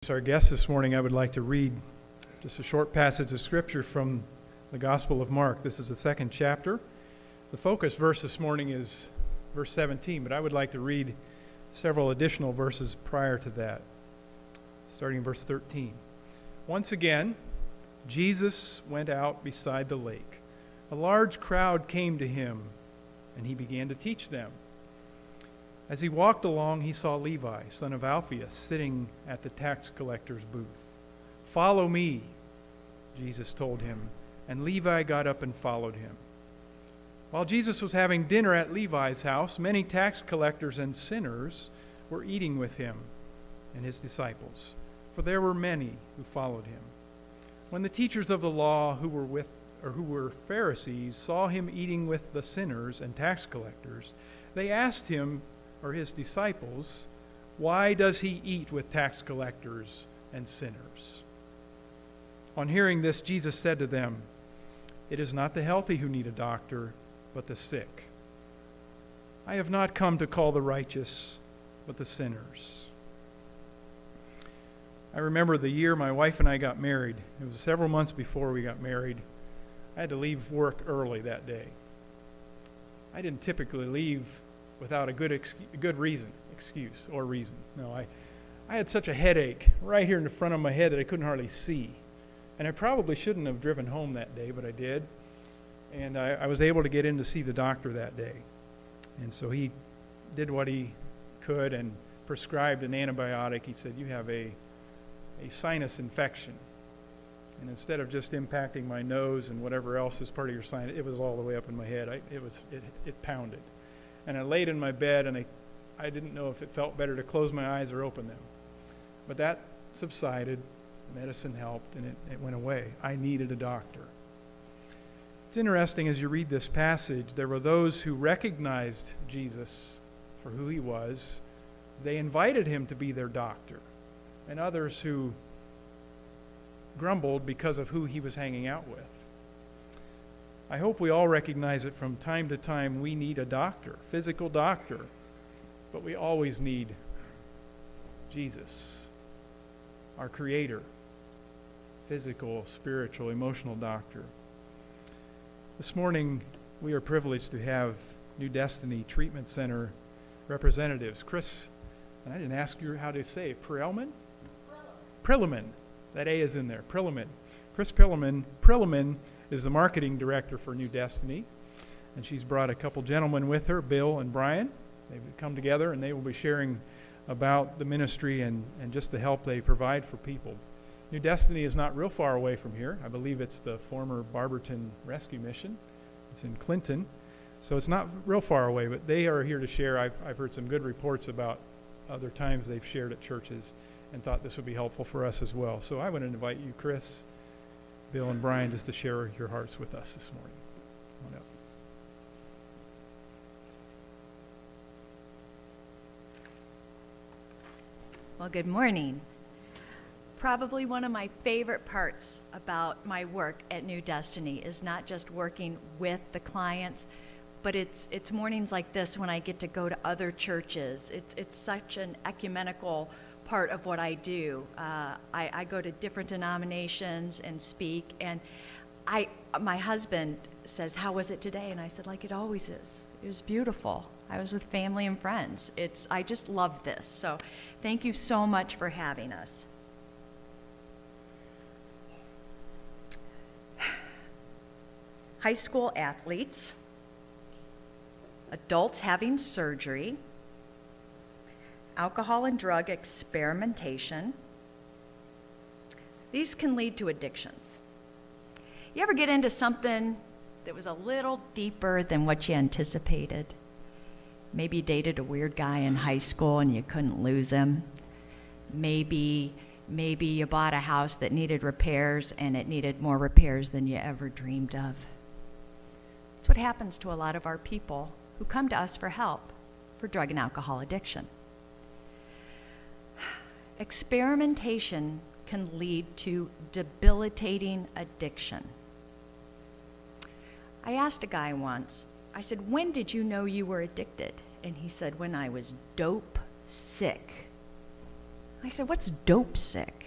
Our guest this morning, I would like to read just a short passage of Scripture from the Gospel of Mark. This is the second chapter. The focus verse this morning is verse 17, but I would like to read several additional verses prior to that, starting in verse 13. Once again, Jesus went out beside the lake. A large crowd came to him, and he began to teach them. As he walked along, he saw Levi, son of Alphaeus, sitting at the tax collector's booth. "Follow me," Jesus told him, and Levi got up and followed him. While Jesus was having dinner at Levi's house, many tax collectors and sinners were eating with him and his disciples, for there were many who followed him. When the teachers of the law who were Pharisees saw him eating with the sinners and tax collectors, they asked him, or his disciples, "Why does he eat with tax collectors and sinners?" On hearing this, Jesus said to them, "It is not the healthy who need a doctor, but the sick. I have not come to call the righteous, but the sinners." I remember the year my wife and I got married. It was several months before we got married. I had to leave work early that day. I didn't typically leave without a good excuse or reason. No, I had such a headache right here in the front of my head that I couldn't hardly see. And I probably shouldn't have driven home that day, but I did. And I was able to get in to see the doctor that day. And so he did what he could and prescribed an antibiotic. He said, "You have a sinus infection." And instead of just impacting my nose and whatever else is part of your sinus, it was all the way up in my head. It pounded. And I laid in my bed, and I didn't know if it felt better to close my eyes or open them. But that subsided, medicine helped, and it went away. I needed a doctor. It's interesting as you read this passage, there were those who recognized Jesus for who he was. They invited him to be their doctor, and others who grumbled because of who he was hanging out with. I hope we all recognize it from time to time. We need a doctor, physical doctor, but we always need Jesus, our Creator, physical, spiritual, emotional doctor. This morning, we are privileged to have New Destiny Treatment Center representatives. Chris, and I didn't ask you how to say it, Prillaman. That A is in there, Prillaman. Chris Prillaman is the marketing director for New Destiny, and she's brought a couple gentlemen with her, Bill and Brian. They've come together, and they will be sharing about the ministry and just the help they provide for people. New Destiny is not real far away from here. I believe it's the former Barberton Rescue Mission. It's in Clinton, so it's not real far away, but they are here to share. I've heard some good reports about other times they've shared at churches and thought this would be helpful for us as well. So I would invite you, Chris, Bill, and Brian, just to share your hearts with us this morning. Come on up. Well, good morning. Probably one of my favorite parts about my work at New Destiny is not just working with the clients, but it's mornings like this when I get to go to other churches. It's such an ecumenical part of what I do. I go to different denominations and speak, and my husband says, "How was it today?" And I said, "Like it always is. It was beautiful. I was with family and friends. I just love this." So thank you so much for having us. High school athletes, adults having surgery, alcohol and drug experimentation. These can lead to addictions. You ever get into something that was a little deeper than what you anticipated? Maybe you dated a weird guy in high school and you couldn't lose him. Maybe you bought a house that needed repairs and it needed more repairs than you ever dreamed of. It's what happens to a lot of our people who come to us for help for drug and alcohol addiction. Experimentation can lead to debilitating addiction. I asked a guy once, I said, "When did you know you were addicted?" And he said, "When I was dope sick." I said, what's dope sick?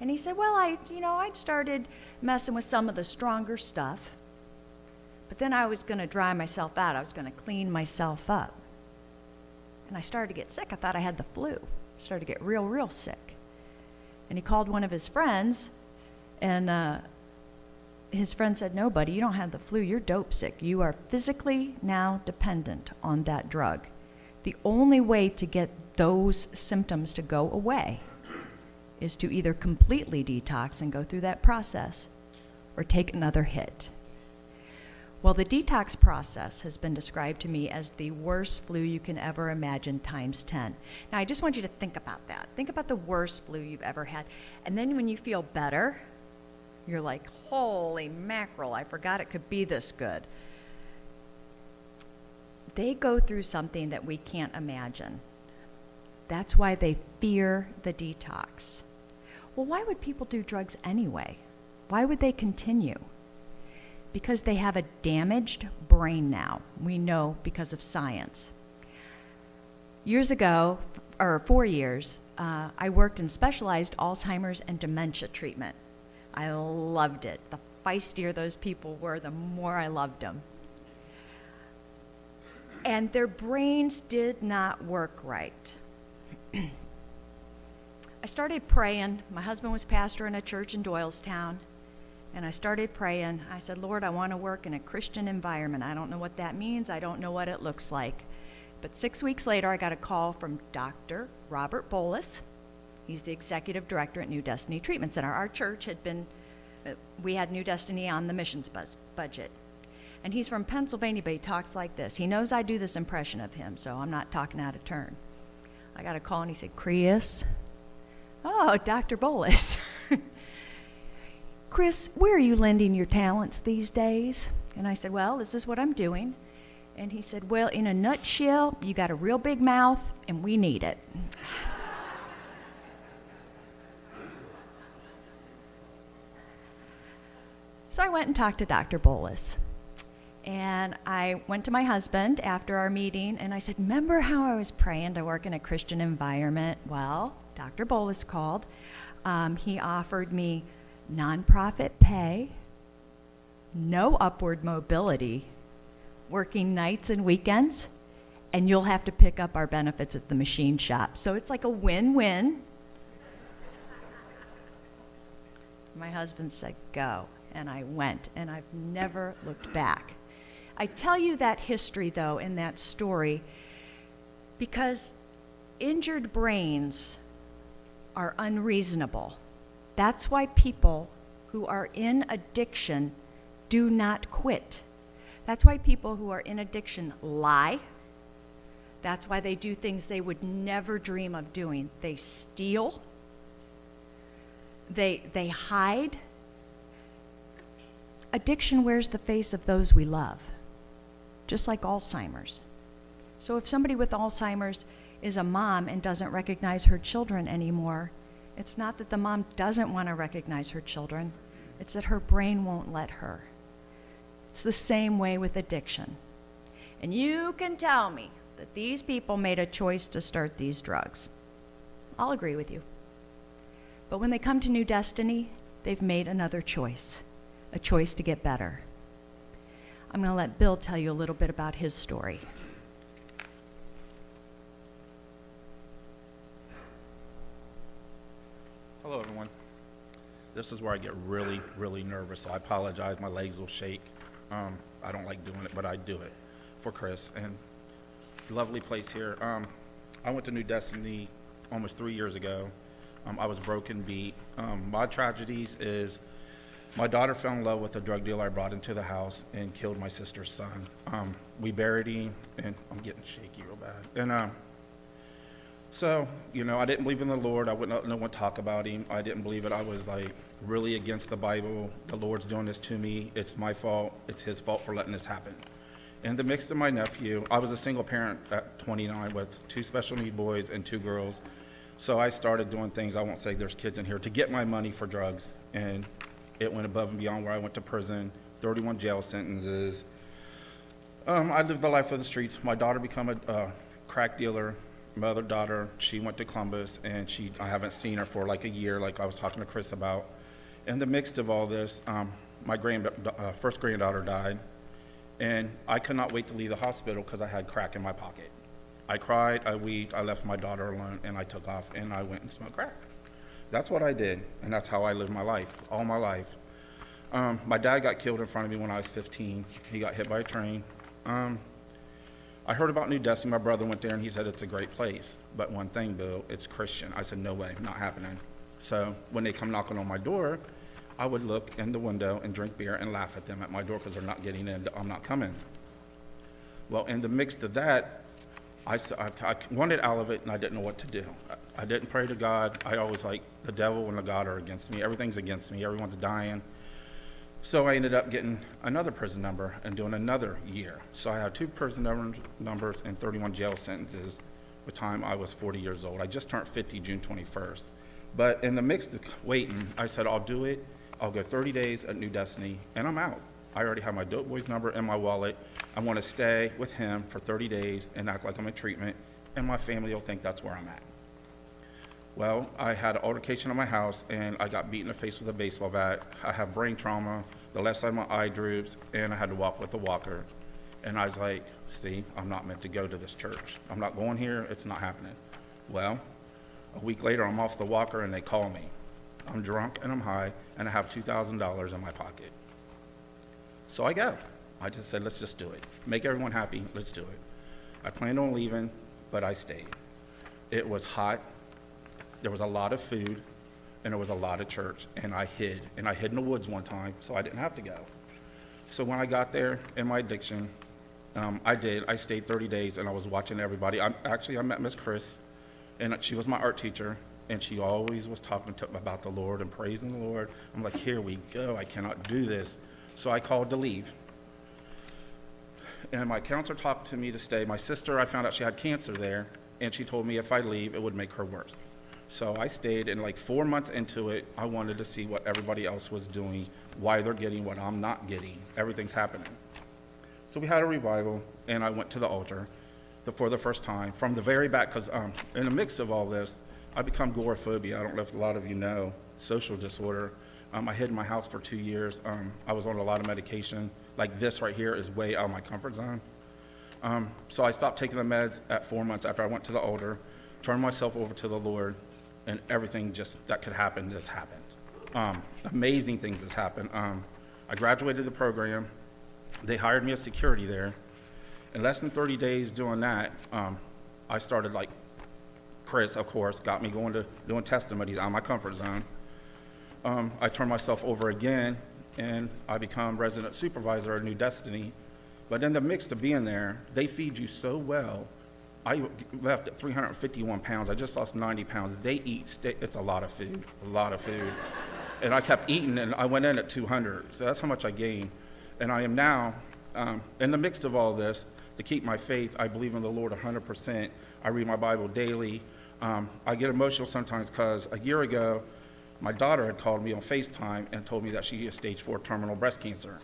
And he said, well, I'd started messing with some of the stronger stuff, but then I was going to dry myself out. I was going to clean myself up. And I started to get sick. I thought I had the flu. I started to get real, real sick. And he called one of his friends, and his friend said, no, buddy, you don't have the flu. You're dope sick. You are physically now dependent on that drug. The only way to get those symptoms to go away is to either completely detox and go through that process or take another hit. Well, the detox process has been described to me as the worst flu you can ever imagine times 10. Now, I just want you to think about that. Think about the worst flu you've ever had. And then when you feel better, you're like, holy mackerel, I forgot it could be this good. They go through something that we can't imagine. That's why they fear the detox. Well, why would people do drugs anyway? Why would they continue? Because they have a damaged brain now. We know because of science. Years ago, or 4 years, I worked in specialized Alzheimer's and dementia treatment. I loved it. The feistier those people were, the more I loved them. And their brains did not work right. I started praying. My husband was pastor in a church in Doylestown. And I started praying. I said, Lord, I want to work in a Christian environment. I don't know what that means. I don't know what it looks like. But 6 weeks later, I got a call from Dr. Robert Bolus. He's the executive director at New Destiny Treatment Center. Our church had been, we had New Destiny on the missions budget. And he's from Pennsylvania, but he talks like this. He knows I do this impression of him, so I'm not talking out of turn. I got a call, and he said, Chris. Oh, Dr. Bolus. Chris, where are you lending your talents these days? And I said, well, this is what I'm doing. And he said, well, in a nutshell, you got a real big mouth, and we need it. So I went and talked to Dr. Bolus. And I went to my husband after our meeting, and I said, remember how I was praying to work in a Christian environment? Well, Dr. Bolus called. He offered me nonprofit pay, no upward mobility, working nights and weekends, and you'll have to pick up our benefits at the machine shop. So it's like a win-win. My husband said, go, and I went, and I've never looked back. I tell you that history, though, in that story, because injured brains are unreasonable. That's why people who are in addiction do not quit. That's why people who are in addiction lie. That's why they do things they would never dream of doing. They steal. They hide. Addiction wears the face of those we love, just like Alzheimer's. So if somebody with Alzheimer's is a mom and doesn't recognize her children anymore, it's not that the mom doesn't want to recognize her children, it's that her brain won't let her. It's the same way with addiction. And you can tell me that these people made a choice to start these drugs. I'll agree with you. But when they come to New Destiny, they've made another choice, a choice to get better. I'm going to let Bill tell you a little bit about his story. Hello, everyone. This is where I get really, really nervous, so I apologize. My legs will shake. I don't like doing it, but I do it for Chris. And lovely place here. I went to New Destiny almost 3 years ago. I was broken, beat. My tragedies is my daughter fell in love with a drug dealer I brought into the house and killed my sister's son. We buried him, and I'm getting shaky real bad. And so, I didn't believe in the Lord. I wouldn't let no one talk about him. I didn't believe it. I was like really against the Bible. The Lord's doing this to me. It's my fault. It's his fault for letting this happen. In the mix of my nephew, I was a single parent at 29 with 2 special need boys and 2 girls. So I started doing things, I won't say there's kids in here, to get my money for drugs. And it went above and beyond where I went to prison, 31 jail sentences. I lived the life of the streets. My daughter became a crack dealer. my other daughter, she went to Columbus, and I haven't seen her for like a year, like I was talking to Chris about. In the midst of all this, my first granddaughter died, and I could not wait to leave the hospital because I had crack in my pocket. I cried, I wept, I left my daughter alone, and I took off, and I went and smoked crack. That's what I did, and that's how I lived my life, all my life. My dad got killed in front of me when I was 15. He got hit by a train. I heard about New Destiny. My brother went there, and he said it's a great place. But one thing, Bill, it's Christian. I said, no way, not happening. So when they come knocking on my door, I would look in the window and drink beer and laugh at them at my door because they're not getting in. I'm not coming. Well, in the mix of that, I wanted out of it, and I didn't know what to do. I didn't pray to God. I always like the devil and the God are against me. Everything's against me. Everyone's dying. So I ended up getting another prison number and doing another year. So I had 2 prison numbers and 31 jail sentences by the time I was 40 years old. I just turned 50 June 21st. But in the mix of waiting, I said, I'll do it. I'll go 30 days at New Destiny, and I'm out. I already have my dope boy's number in my wallet. I want to stay with him for 30 days and act like I'm in treatment, and my family will think that's where I'm at. Well, I had an altercation in my house, and I got beat in the face with a baseball bat. I have brain trauma, the left side of my eye droops, and I had to walk with a walker. And I was like, see, I'm not meant to go to this church. I'm not going here. It's not happening. Well, a week later, I'm off the walker, and they call me. I'm drunk, and I'm high, and I have $2,000 in my pocket. So I go. I just said, let's just do it. Make everyone happy. Let's do it. I planned on leaving, but I stayed. It was hot. There was a lot of food, and there was a lot of church, and I hid. And I hid in the woods one time, so I didn't have to go. So when I got there in my addiction, I did. I stayed 30 days, and I was watching everybody. I met Miss Chris, and she was my art teacher, and she always was talking about the Lord and praising the Lord. I'm like, here we go. I cannot do this. So I called to leave. And my counselor talked to me to stay. My sister, I found out she had cancer there, and she told me if I leave, it would make her worse. So I stayed, and like 4 months into it, I wanted to see what everybody else was doing, why they're getting what I'm not getting. Everything's happening. So we had a revival, and I went to the altar for the first time from the very back, because in the mix of all this, I become agoraphobia. I don't know if a lot of you know, social disorder. I hid in my house for 2 years. I was on a lot of medication. Like this right here is way out of my comfort zone. So I stopped taking the meds at 4 months after I went to the altar, turned myself over to the Lord, and everything just that could happen just happened. Amazing things has happened. I graduated the program. They hired me as security there. In less than 30 days doing that, I started like Chris, of course, got me going to doing testimonies out of my comfort zone. I turned myself over again, and I become resident supervisor at New Destiny. But in the mix of being there, they feed you so well. I left at 351 pounds. I just lost 90 pounds. They eat it's a lot of food, And I kept eating, and I went in at 200. So that's how much I gained. And I am now, in the mix of all this, to keep my faith, I believe in the Lord 100%. I read my Bible daily. I get emotional sometimes because a year ago, my daughter had called me on FaceTime and told me that she had stage 4 terminal breast cancer.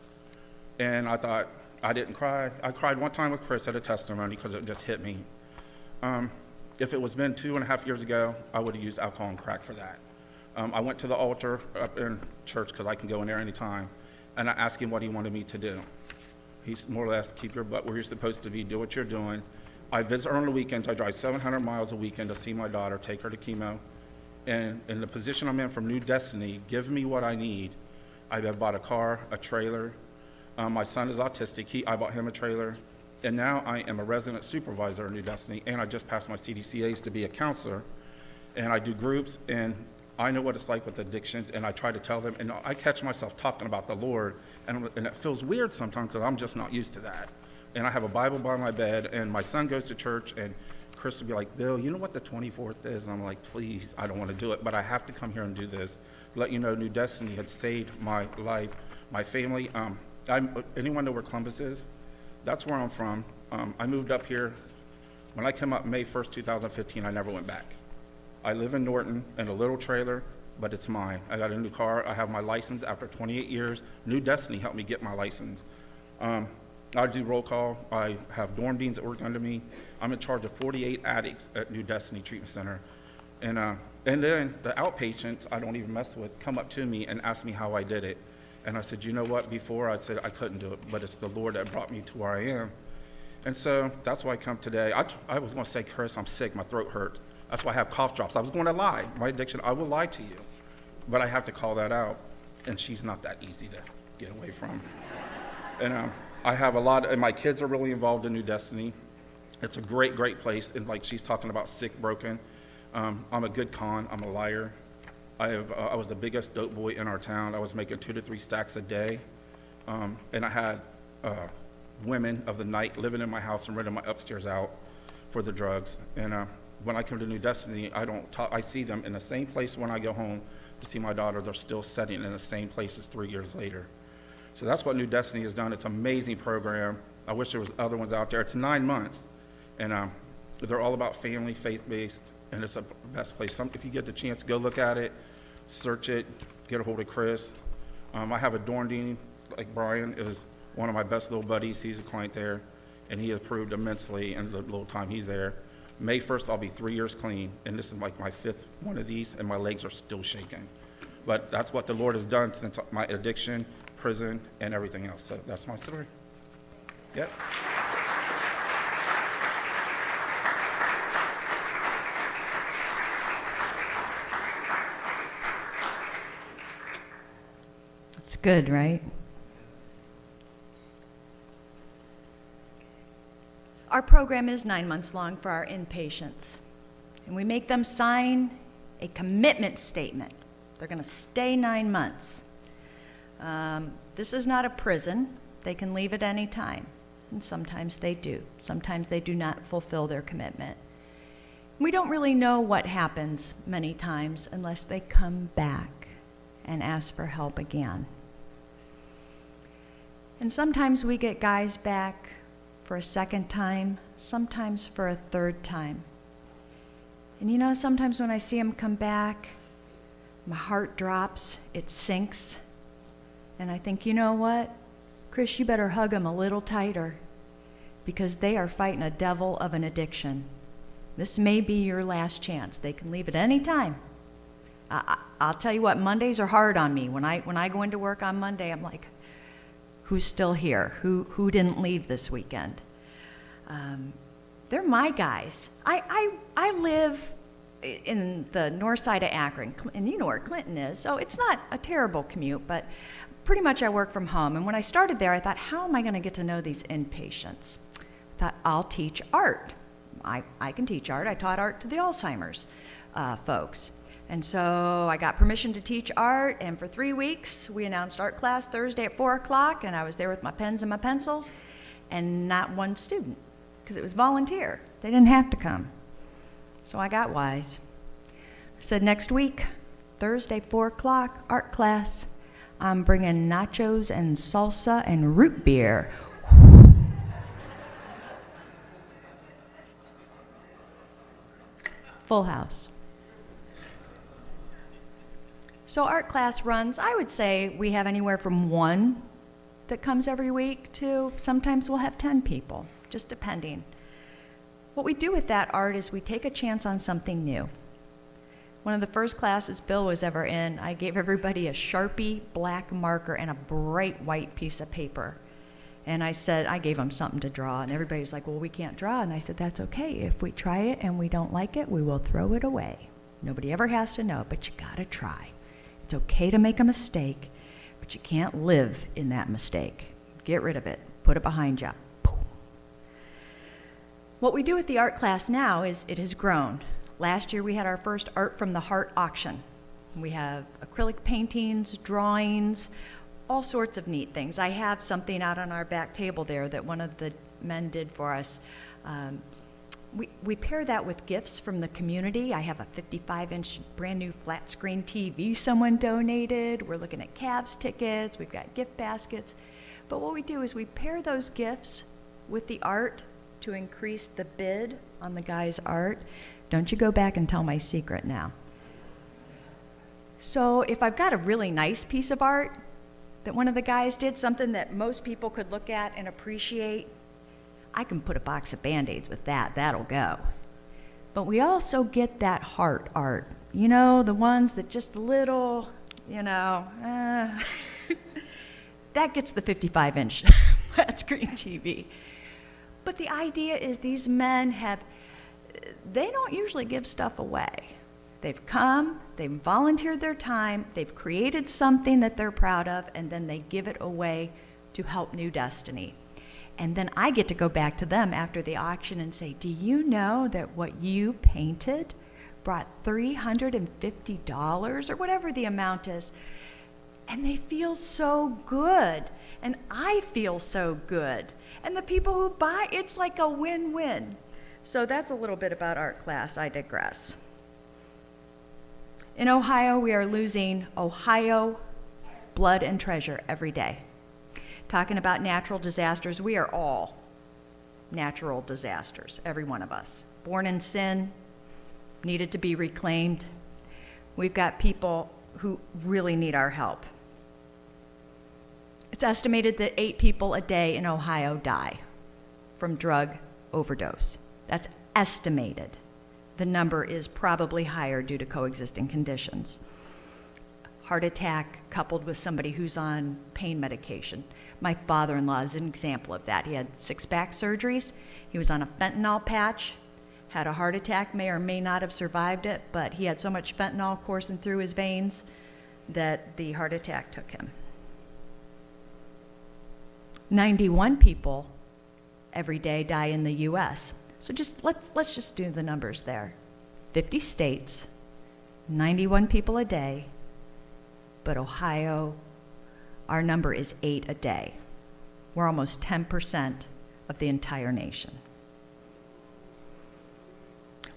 And I thought, I didn't cry. I cried one time with Chris at a testimony because it just hit me. If it was been 2.5 years ago, I would have used alcohol and crack for that. I went to the altar up in church because I can go in there anytime, and I asked him what he wanted me to do. He's more or less, keep your butt where you're supposed to be, do what you're doing. I visit her on the weekends. I drive 700 miles a weekend to see my daughter, take her to chemo. And in the position I'm in from New Destiny, give me what I need. I have bought a car, a trailer. My son is autistic. I bought him a trailer. And now I am a resident supervisor at New Destiny, and I just passed my CDCAs to be a counselor. And I do groups, and I know what it's like with addictions, and I try to tell them, and I catch myself talking about the Lord, and it feels weird sometimes because I'm just not used to that. And I have a Bible by my bed, and my son goes to church, and Chris will be like, Bill, you know what the 24th is? And I'm like, please, I don't want to do it, but I have to come here and do this. Let you know New Destiny had saved my life, my family. Anyone know where Columbus is? That's where I'm from. I moved up here. When I came up May 1st, 2015, I never went back. I live in Norton in a little trailer, but it's mine. I got a new car. I have my license after 28 years. New Destiny helped me get my license. I do roll call. I have dorm deans that work under me. I'm in charge of 48 addicts at New Destiny Treatment Center. And then the outpatients I don't even mess with come up to me and ask me how I did it. And I said, you know what, before I said I couldn't do it, but it's the Lord that brought me to where I am. And so that's why I come today. I was going to say, Chris, I'm sick, my throat hurts. That's why I have cough drops. I was going to lie. My addiction, I will lie to you. But I have to call that out. And she's not that easy to get away from. And I have and my kids are really involved in New Destiny. It's a great, great place. And like she's talking about sick, broken. I'm a good con. I'm a liar. I was the biggest dope boy in our town. I was making 2 to 3 stacks a day. And I had women of the night living in my house and renting my upstairs out for the drugs. And when I come to New Destiny, I see them in the same place when I go home to see my daughter. They're still sitting in the same places 3 years later. So that's what New Destiny has done. It's an amazing program. I wish there was other ones out there. It's 9 months, and they're all about family, faith-based, and it's the best place. If you get the chance, go look at it, search it, get a hold of Chris. I have a dorm dean, like Brian is one of my best little buddies. He's a client there, and he improved immensely in the little time he's there. May 1st, I'll be 3 years clean, and this is like my 5th one of these, and my legs are still shaking. But that's what the Lord has done since my addiction, prison, and everything else. So that's my story. Yep. It's good, right? Our program is 9 months long for our inpatients, and we make them sign a commitment statement. They're going to stay 9 months. This is not a prison. They can leave at any time, and sometimes they do. Sometimes they do not fulfill their commitment. We don't really know what happens many times unless they come back and ask for help again. And sometimes we get guys back for a second time, sometimes for a third time. And you know, sometimes when I see them come back, my heart drops, it sinks, and I think, you know what? Chris, you better hug them a little tighter, because they are fighting a devil of an addiction. This may be your last chance. They can leave at any time. I'll tell you what, Mondays are hard on me. When I go into work on Monday, I'm like, who's still here? Who didn't leave this weekend? They're my guys. I live in the north side of Akron, and you know where Clinton is, so it's not a terrible commute, but pretty much I work from home. And when I started there, I thought, how am I going to get to know these inpatients? I thought, I'll teach art. I can teach art. I taught art to the Alzheimer's folks. And so I got permission to teach art, and for 3 weeks, we announced art class Thursday at 4 o'clock, and I was there with my pens and my pencils, and not one student, because it was volunteer. They didn't have to come. So I got wise. I said, next week, Thursday, 4 o'clock, art class, I'm bringing nachos and salsa and root beer. Full house. So art class runs, I would say we have anywhere from 1 that comes every week to sometimes we'll have 10 people, just depending. What we do with that art is we take a chance on something new. One of the first classes Bill was ever in, I gave everybody a Sharpie black marker and a bright white piece of paper. And I said, I gave them something to draw, and everybody was like, well, we can't draw. And I said, that's okay. If we try it and we don't like it, we will throw it away. Nobody ever has to know, but you gotta try. It's okay to make a mistake, but you can't live in that mistake. Get rid of it. Put it behind you. What we do with the art class now is it has grown. Last year we had our first Art from the Heart auction. We have acrylic paintings, drawings, all sorts of neat things. I have something out on our back table there that one of the men did for us. We pair that with gifts from the community. I have a 55-inch brand new flat screen TV someone donated. We're looking at Cavs tickets. We've got gift baskets. But what we do is we pair those gifts with the art to increase the bid on the guy's art. Don't you go back and tell my secret now. So if I've got a really nice piece of art, that one of the guys did something that most people could look at and appreciate. I can put a box of Band-Aids with that. That'll go. But we also get that heart art. You know, the ones that just a little, that gets the 55-inch flat screen TV. But the idea is these men they don't usually give stuff away. They've come, they've volunteered their time, they've created something that they're proud of, and then they give it away to help New Destiny. And then I get to go back to them after the auction and say, do you know that what you painted brought $350 or whatever the amount is? And they feel so good, and I feel so good. And the people who buy, it's like a win-win. So that's a little bit about art class. I digress. In Ohio, we are losing Ohio blood and treasure every day. Talking about natural disasters, we are all natural disasters, every one of us. Born in sin, needed to be reclaimed. We've got people who really need our help. It's estimated that 8 people a day in Ohio die from drug overdose. That's estimated. The number is probably higher due to coexisting conditions. Heart attack coupled with somebody who's on pain medication. My father-in-law is an example of that. He had 6 back surgeries. He was on a fentanyl patch, had a heart attack, may or may not have survived it, but he had so much fentanyl coursing through his veins that the heart attack took him. 91 people every day die in the U.S. So let's just do the numbers there. 50 states, 91 people a day, but Ohio, our number is 8 a day. We're almost 10% of the entire nation.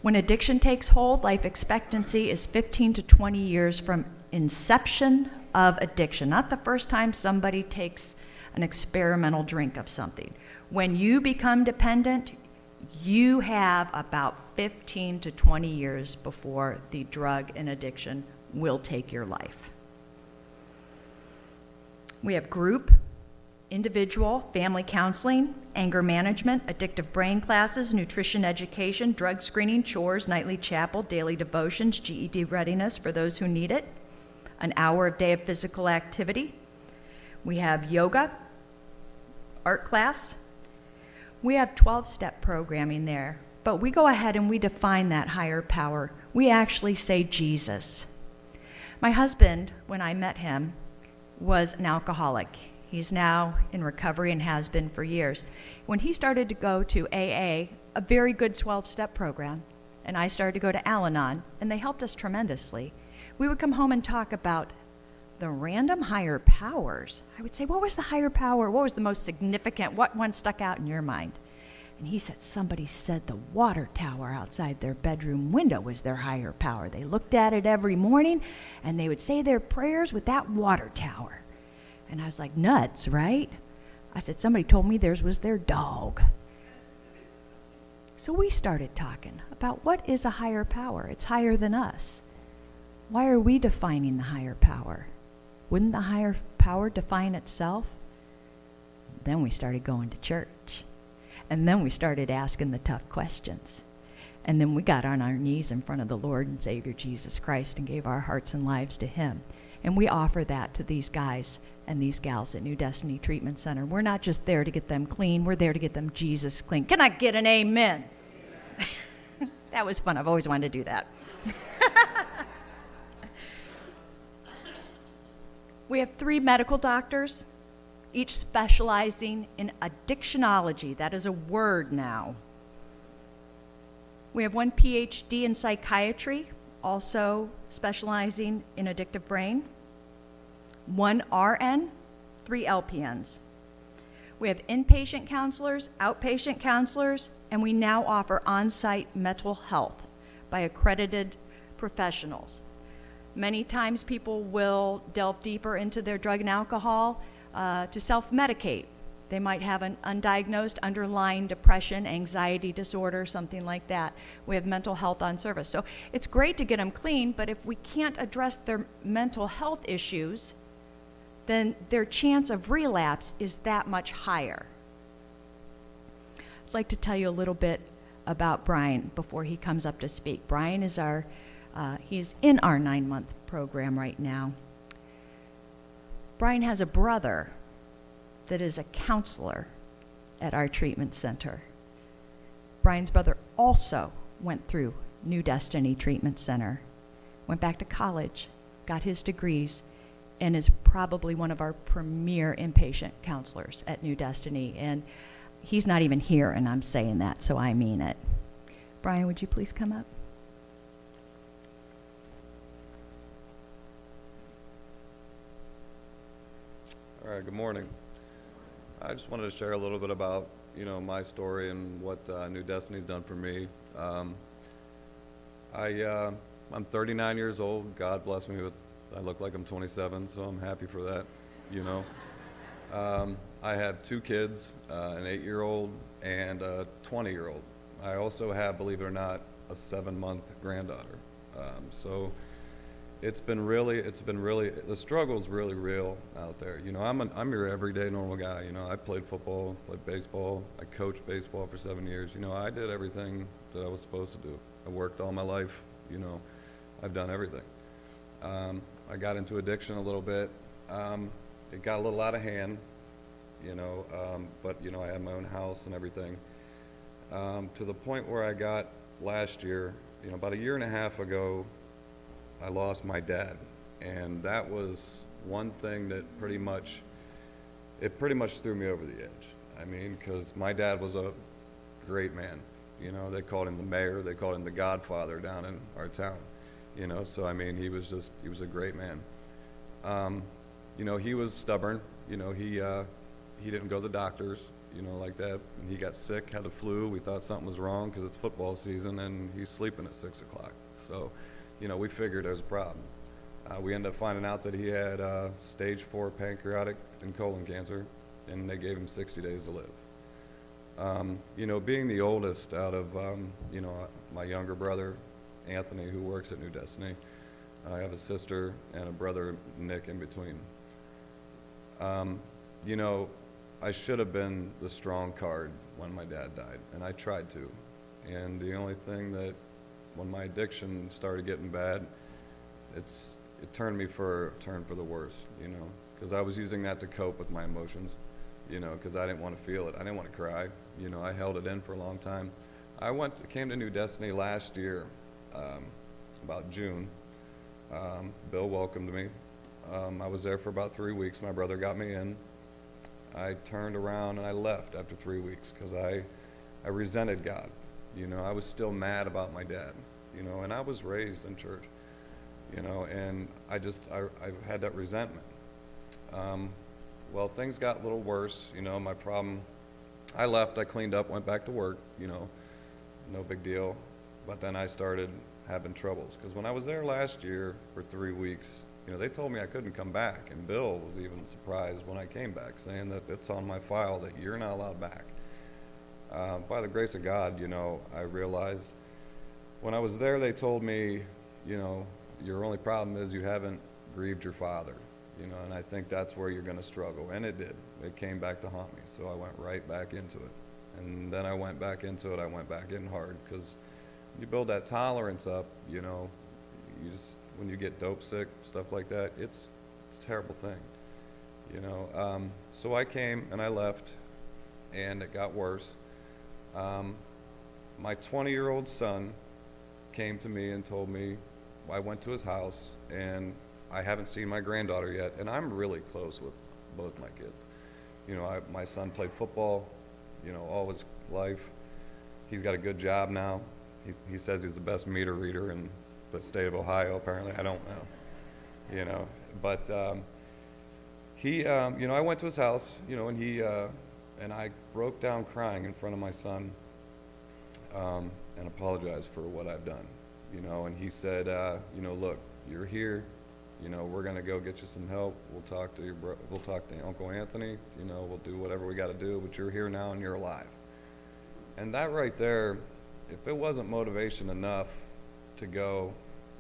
When addiction takes hold, life expectancy is 15 to 20 years from inception of addiction, not the first time somebody takes an experimental drink of something. When you become dependent, you have about 15 to 20 years before the drug and addiction will take your life. We have group, individual, family counseling, anger management, addictive brain classes, nutrition education, drug screening, chores, nightly chapel, daily devotions, GED readiness for those who need it, an hour a day of physical activity. We have yoga, art class. We have 12-step programming there, but we go ahead and we define that higher power. We actually say Jesus. My husband, when I met him, was an alcoholic. He's now in recovery and has been for years. When he started to go to AA, a very good 12-step program, and I started to go to Al-Anon, and they helped us tremendously, we would come home and talk about the random higher powers. I would say, what was the higher power? What was the most significant? What one stuck out in your mind? And he said, somebody said the water tower outside their bedroom window was their higher power. They looked at it every morning, and they would say their prayers with that water tower. And I was like, nuts, right? I said, somebody told me theirs was their dog. So we started talking about what is a higher power. It's higher than us. Why are we defining the higher power? Wouldn't the higher power define itself? Then we started going to church. And then we started asking the tough questions. And then we got on our knees in front of the Lord and Savior Jesus Christ and gave our hearts and lives to Him. And we offer that to these guys and these gals at New Destiny Treatment Center. We're not just there to get them clean, we're there to get them Jesus clean. Can I get an amen? That was fun. I've always wanted to do that. We have 3 medical doctors, each specializing in addictionology. That is a word now. We have 1 PhD in psychiatry, also specializing in addictive brain, 1 RN, 3 LPNs. We have inpatient counselors, outpatient counselors, and we now offer on-site mental health by accredited professionals. Many times people will delve deeper into their drug and alcohol to self-medicate. They might have an undiagnosed underlying depression, anxiety disorder, something like that. We have mental health on service. So it's great to get them clean, but if we can't address their mental health issues, then their chance of relapse is that much higher. I'd like to tell you a little bit about Brian before he comes up to speak. Brian is he's in our 9-month program right now. Brian has a brother that is a counselor at our treatment center. Brian's brother also went through New Destiny Treatment Center, went back to college, got his degrees, and is probably one of our premier inpatient counselors at New Destiny. And he's not even here, and I'm saying that, so I mean it. Brian, would you please come up? All right, good morning. I just wanted to share a little bit about, my story and what New Destiny's done for me. I'm 39 years old. God bless me with, I look like I'm 27, so I'm happy for that, I have 2 kids, an 8-year-old and a 20-year-old. I also have, believe it or not, a 7-month granddaughter. So it's been really, the struggle's really real out there. I'm your everyday normal guy. I played football, played baseball, I coached baseball for 7 years. I did everything that I was supposed to do. I worked all my life, I've done everything. I got into addiction a little bit. It got a little out of hand, but I had my own house and everything. To the point where I got last year, about 1.5 years ago, I lost my dad, and that was one thing that pretty much threw me over the edge. I mean, because my dad was a great man. They called him the mayor, they called him the Godfather down in our town. So I mean, he was a great man. He was stubborn. He didn't go to the doctors, like that. When he got sick, had the flu, we thought something was wrong because it's football season, and he's sleeping at 6 o'clock. So, we figured there was a problem. We ended up finding out that he had stage 4 pancreatic and colon cancer, and they gave him 60 days to live. Being the oldest out of, my younger brother, Anthony, who works at New Destiny, I have a sister and a brother, Nick, in between. I should have been the strong card when my dad died, and I tried to. And the only thing that, when my addiction started getting bad, it turned me for the worse, because I was using that to cope with my emotions, because I didn't want to feel it. I didn't want to cry. I held it in for a long time. I came to New Destiny last year, about June. Bill welcomed me. I was there for about 3 weeks. My brother got me in. I turned around and I left after 3 weeks because I resented God. I was still mad about my dad, and I was raised in church, and I had that resentment. Well, things got a little worse, my problem. I left, I cleaned up, went back to work, no big deal. But then I started having troubles because when I was there last year for 3 weeks, they told me I couldn't come back, and Bill was even surprised when I came back, saying that it's on my file that you're not allowed back. By the grace of God, I realized when I was there, they told me, your only problem is you haven't grieved your father, and I think that's where you're going to struggle. And it did. It came back to haunt me, so I went right back into it. And then I went back into it. I went back in hard because you build that tolerance up, you just, when you get dope sick, stuff like that, it's a terrible thing, So I came and I left, and it got worse. My 20-year-old son came to me and told me, I went to his house, and I haven't seen my granddaughter yet, and I'm really close with both my kids. My son played football, all his life. He's got a good job now. He says he's the best meter reader in the state of Ohio, apparently. I don't know, But I went to his house, and I broke down crying in front of my son and apologized for what I've done, And he said, look, you're here. We're gonna go get you some help. We'll talk to Uncle Anthony. We'll do whatever we got to do. But you're here now, and you're alive. And that right there, if it wasn't motivation enough to go,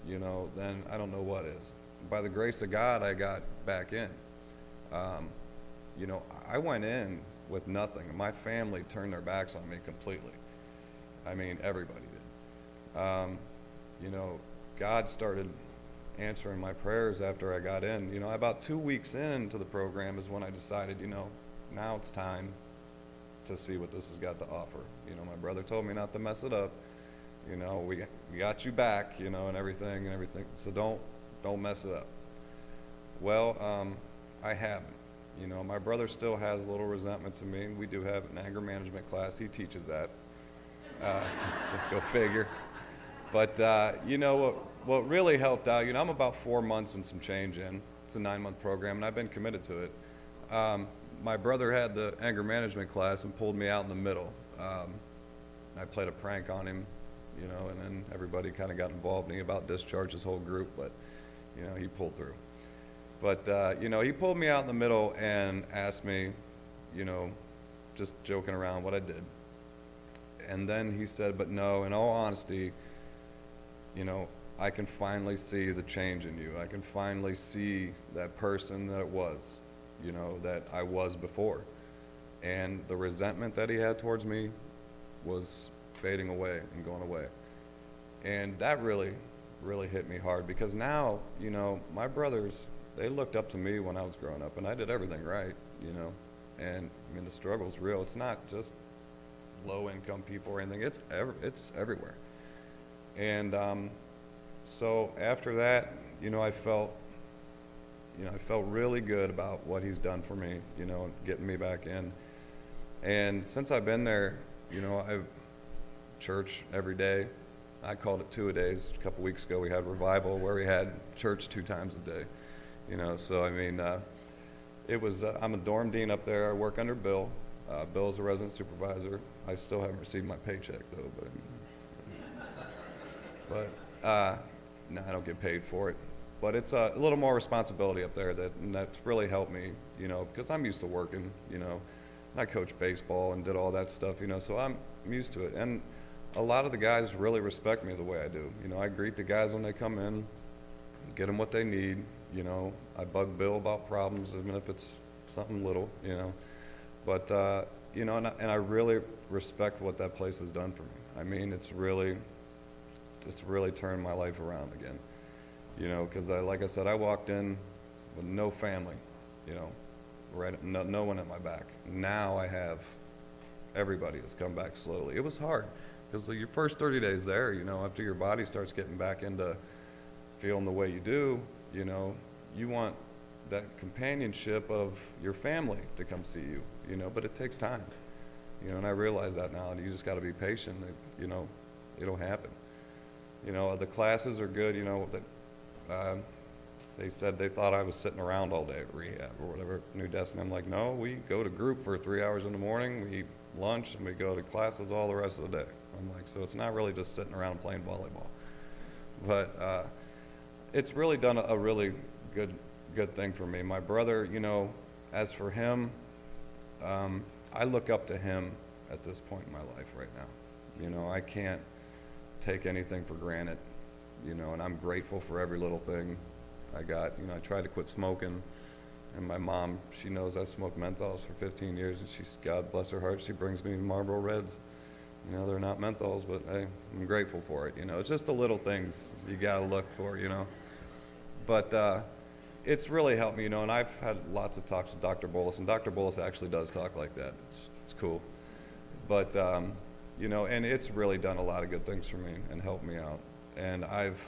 then I don't know what is. By the grace of God, I got back in. You know, I went in with nothing. My family turned their backs on me completely. I mean, everybody did. You know, God started answering my prayers after I got in. You know, about 2 weeks into the program is when I decided, you know, now it's time to see what this has got to offer. You know, my brother told me not to mess it up. You know, we got you back, you know, and everything. So don't mess it up. Well, I haven't. You know, my brother still has a little resentment to me. We do have an anger management class. He teaches that. Go figure. But, you know, what really helped out, you know, I'm about 4 months and some change in. It's a 9-month program, and I've been committed to it. My brother had the anger management class and pulled me out in the middle. I played a prank on him, you know, and then everybody kind of got involved, and he about discharged his whole group, but, you know, he pulled through. But, you know, he pulled me out in the middle and asked me, you know, just joking around what I did. And then he said, but no, in all honesty, you know, I can finally see the change in you. I can finally see that person that it was, you know, that I was before. And the resentment that he had towards me was fading away and going away. And that really, really hit me hard, because now, you know, my brothers, they looked up to me when I was growing up, and I did everything right, you know. And, I mean, the struggle's real. It's not just low-income people or anything. It's everywhere. And so after that, you know, I felt really good about what he's done for me, you know, getting me back in. And since I've been there, you know, I've church every day. I called it 2 a days. A couple weeks ago, we had revival where we had church 2 times a day. You know, so I mean, it was. I'm a dorm dean up there. I work under Bill. Bill's a resident supervisor. I still haven't received my paycheck though, but no, I don't get paid for it. But it's a little more responsibility up there that's really helped me, you know, because I'm used to working, you know. I coached baseball and did all that stuff, you know, so I'm used to it. And a lot of the guys really respect me the way I do. You know, I greet the guys when they come in, get them what they need, you know. I bug Bill about problems, even if it's something little, you know. But, you know, and I really respect what that place has done for me. I mean, it's really turned my life around again. You know, because like I said, I walked in with no family, you know, no one at my back. Now I have everybody that's come back slowly. It was hard, because your first 30 days there, you know, after your body starts getting back into feeling the way you do, you know, you want that companionship of your family to come see you, you know, but it takes time, you know, and I realize that now, and you just got to be patient, you know, it'll happen. You know, the classes are good, you know, they said they thought I was sitting around all day at rehab or whatever, New Destiny. I'm like, no, we go to group for 3 hours in the morning, we eat lunch, and we go to classes all the rest of the day. I'm like, so it's not really just sitting around and playing volleyball. But it's really done a really good thing for me. My brother, you know, as for him, I look up to him at this point in my life right now. You know, I can't take anything for granted, you know, and I'm grateful for every little thing I got. You know, I tried to quit smoking, and my mom, she knows I smoked menthols for 15 years, and she's, God bless her heart, she brings me Marlboro Reds. You know, they're not menthols, but hey, I'm grateful for it. You know, it's just the little things you gotta look for, you know. But it's really helped me, you know, and I've had lots of talks with Dr. Bolus, and Dr. Bolus actually does talk like that. It's cool. But, you know, and it's really done a lot of good things for me and helped me out. And I've,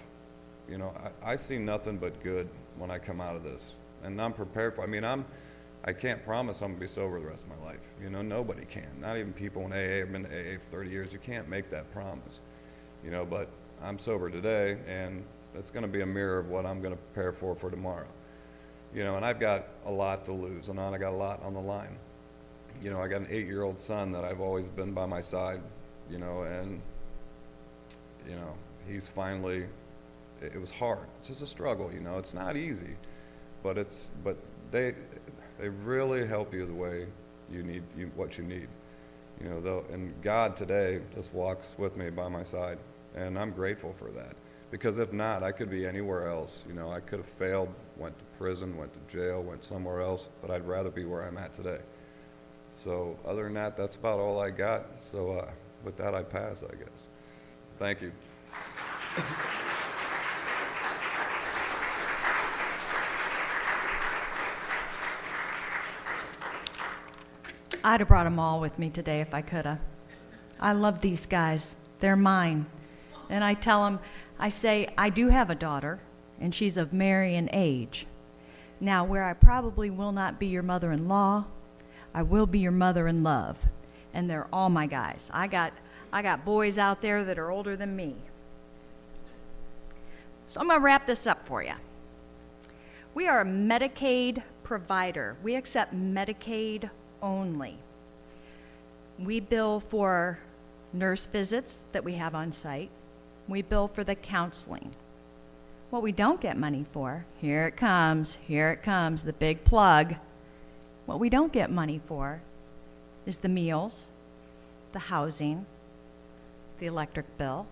you know, I see nothing but good when I come out of this. And I'm prepared for, I mean, I can't promise I'm gonna be sober the rest of my life. You know, nobody can. Not even people in AA. I've been to AA for 30 years. You can't make that promise. You know, but I'm sober today, and it's gonna be a mirror of what I'm gonna prepare for tomorrow. You know, and I've got a lot to lose, and I got a lot on the line. You know, I got an 8-year-old son that I've always been by my side, you know, and, you know, he's finally, it was hard. It's just a struggle, you know. It's not easy, but they really help you the way you need, what you need, you know. Though, and God today just walks with me by my side, and I'm grateful for that. Because if not, I could be anywhere else. You know, I could have failed, went to prison, went to jail, went somewhere else, but I'd rather be where I'm at today. So other than that, that's about all I got. So with that, I pass, I guess. Thank you. I'd have brought them all with me today if I could have. I love these guys. They're mine. And I tell them, I say, I do have a daughter, and she's of marrying age. Now, where I probably will not be your mother-in-law, I will be your mother in love. And they're all my guys. I got boys out there that are older than me. So I'm going to wrap this up for you. We are a Medicaid provider. We accept Medicaid only. We bill for nurse visits that we have on site. We bill for the counseling. What we don't get money for, here it comes, the big plug. What we don't get money for is the meals, the housing, the electric bill,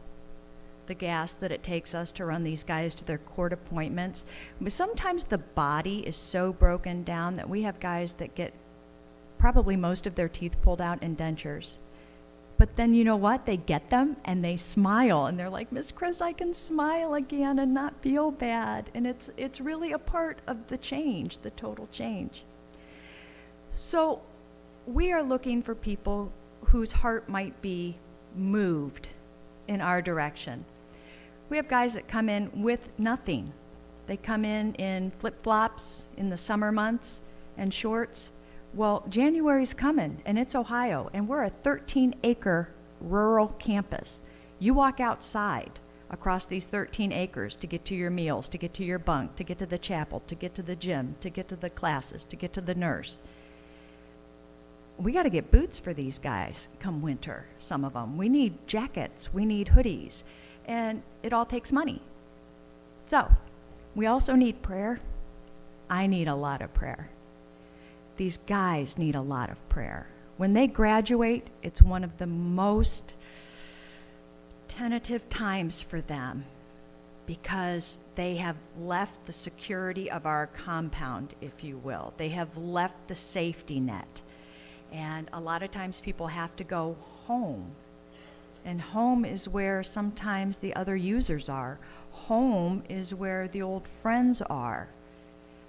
the gas that it takes us to run these guys to their court appointments. But sometimes the body is so broken down that we have guys that get probably most of their teeth pulled out in dentures. But then you know what? They get them and they smile and they're like, Miss Chris, I can smile again and not feel bad. And it's really a part of the change, the total change. So we are looking for people whose heart might be moved in our direction. We have guys that come in with nothing. They come in flip-flops in the summer months and shorts. Well, January's coming, and it's Ohio, and we're a 13-acre rural campus. You walk outside across these 13 acres to get to your meals, to get to your bunk, to get to the chapel, to get to the gym, to get to the classes, to get to the nurse. We got to get boots for these guys come winter, some of them. We need jackets, we need hoodies, and it all takes money. So, we also need prayer. I need a lot of prayer. These guys need a lot of prayer. When they graduate, it's one of the most tentative times for them because they have left the security of our compound, if you will. They have left the safety net. And a lot of times people have to go home. And home is where sometimes the other users are. Home is where the old friends are.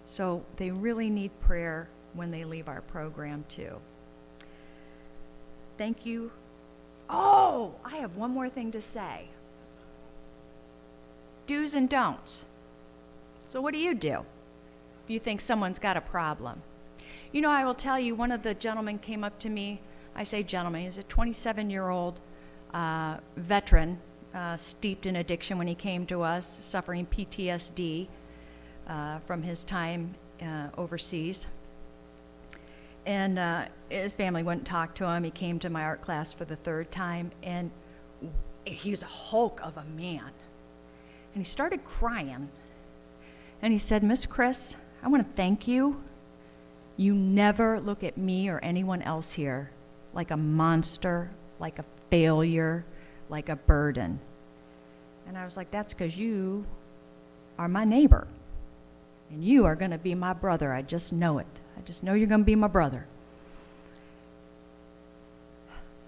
So they really need prayer when they leave our program too. Thank you. Oh, I have one more thing to say. Do's and don'ts. So what do? If you think someone's got a problem? You know, I will tell you, one of the gentlemen came up to me. I say gentleman, he's a 27-year-old veteran steeped in addiction when he came to us, suffering PTSD from his time overseas. And his family wouldn't talk to him. He came to my art class for the third time, and he was a hulk of a man. And he started crying. And he said, Miss Chris, I want to thank you. You never look at me or anyone else here like a monster, like a failure, like a burden. And I was like, that's because you are my neighbor. And you are going to be my brother. I just know it. I just know you're going to be my brother.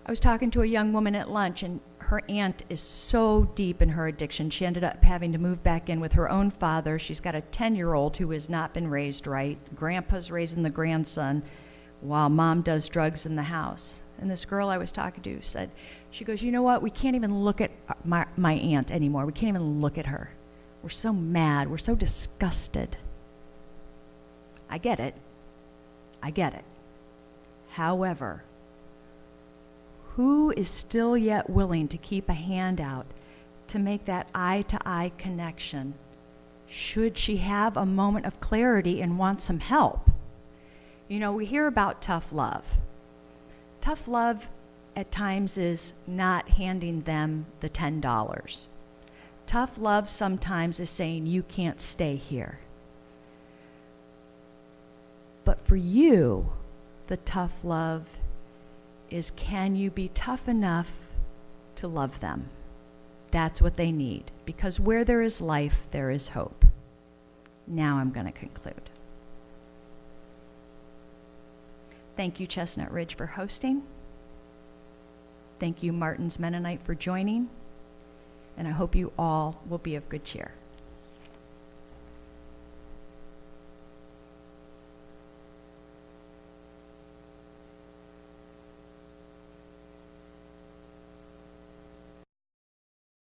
I was talking to a young woman at lunch, and her aunt is so deep in her addiction. She ended up having to move back in with her own father. She's got a 10-year-old who has not been raised right. Grandpa's raising the grandson while mom does drugs in the house. And this girl I was talking to said, she goes, you know what? We can't even look at my aunt anymore. We can't even look at her. We're so mad. We're so disgusted. I get it. However, who is still yet willing to keep a hand out to make that eye-to-eye connection should she have a moment of clarity and want some help? You know, we hear about tough love. Tough love at times is not handing them the $10. Tough love sometimes is saying, you can't stay here. But for you, the tough love is, can you be tough enough to love them? That's what they need, because where there is life, there is hope. Now I'm going to conclude. Thank you, Chestnut Ridge, for hosting. Thank you, Martin's Mennonite, for joining. And I hope you all will be of good cheer.